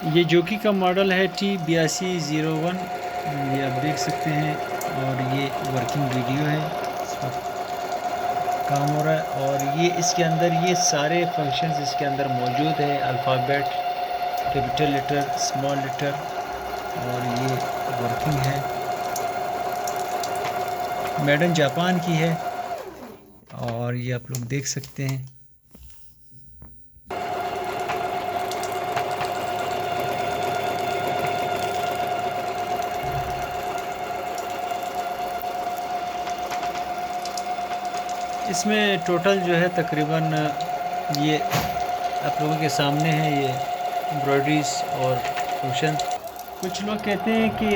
ये जोकी का मॉडल है T8201, ये आप देख सकते हैं। और ये वर्किंग वीडियो है, इस पर काम हो रहा है। और ये इसके अंदर ये सारे फंक्शंस इसके अंदर मौजूद है, alphabet, capital letter, small letter, और ये वर्किंग है। मेड इन जापान की है, और ये आप लोग देख सकते हैं। इसमें टोटल जो है तकरीबन ये आप लोगों के सामने है, ये एम्ब्रॉयडरीज और फंक्शन। कुछ लोग कहते हैं कि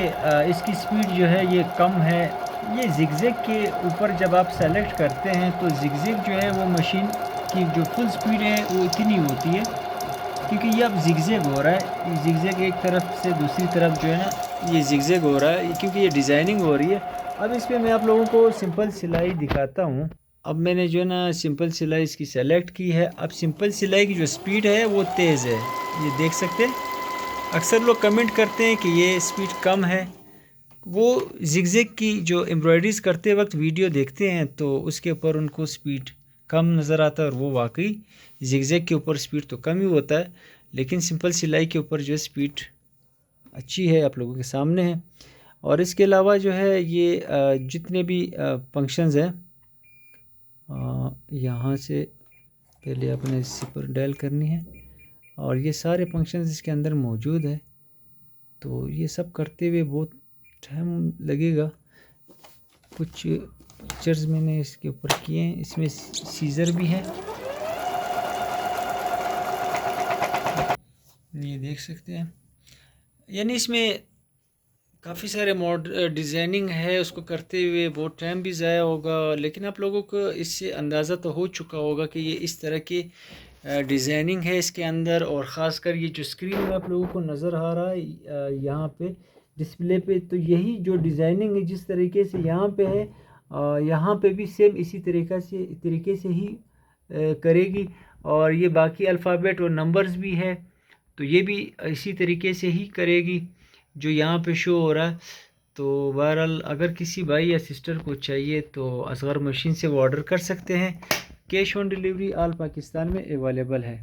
इसकी स्पीड जो है ये कम है। ये जिगजैग के ऊपर जब आप सेलेक्ट करते हैं तो जिगजैग जो है वो मशीन की जो फुल स्पीड है वो इतनी होती है, क्योंकि ये अब जिगजैग हो रहा है। ये जिगजैग एक तरफ से दूसरी तरफ जो है ना, ये जिगजैग हो रहा है क्योंकि ये डिज़ाइनिंग हो रही है। अब इस पर मैं आप लोगों को सिंपल सिलाई दिखाता हूँ। अब मैंने जो है ना सिंपल सिलाई इसकी सेलेक्ट की है। अब सिंपल सिलाई की जो स्पीड है वो तेज़ है, ये देख सकते हैं। अक्सर लोग कमेंट करते हैं कि ये स्पीड कम है। वो जिगजैग की जो एम्ब्रॉयडरीज करते वक्त वीडियो देखते हैं तो उसके ऊपर उनको स्पीड कम नज़र आता है, और वो वाकई जिगजैग के ऊपर स्पीड तो कम ही होता है, लेकिन सिंपल सिलाई के ऊपर जो स्पीड अच्छी है आप लोगों के सामने है। और इसके अलावा जो है ये जितने भी फंक्शंस हैं, यहाँ से पहले अपने इसी पर डायल करनी है, और ये सारे फंक्शंस इसके अंदर मौजूद है। तो ये सब करते हुए बहुत टाइम लगेगा। कुछ पिक्चर्स मैंने इसके ऊपर किए हैं, इसमें सीज़र भी है, ये देख सकते हैं। यानी इसमें काफ़ी सारे डिज़ाइनिंग है, उसको करते हुए बहुत टाइम भी ज़ाया होगा, लेकिन आप लोगों को इससे अंदाज़ा तो हो चुका होगा कि ये इस तरह की डिज़ाइनिंग है इसके अंदर। और ख़ासकर ये जो स्क्रीन में आप लोगों को नज़र आ रहा है यहाँ पे डिस्प्ले पे, तो यही जो डिज़ाइनिंग है जिस तरीके से यहाँ पे है, यहाँ पे भी सेम इसी तरीके से ही करेगी। और ये बाकी अल्फ़ाबेट और नंबर्स भी है, तो ये भी इसी तरीके से ही करेगी जो यहाँ पे शो हो रहा है। तो बहरहाल अगर किसी भाई या सिस्टर को चाहिए तो असगर मशीन से वो ऑर्डर कर सकते हैं। Cash on delivery all Pakistan में अवेलेबल है।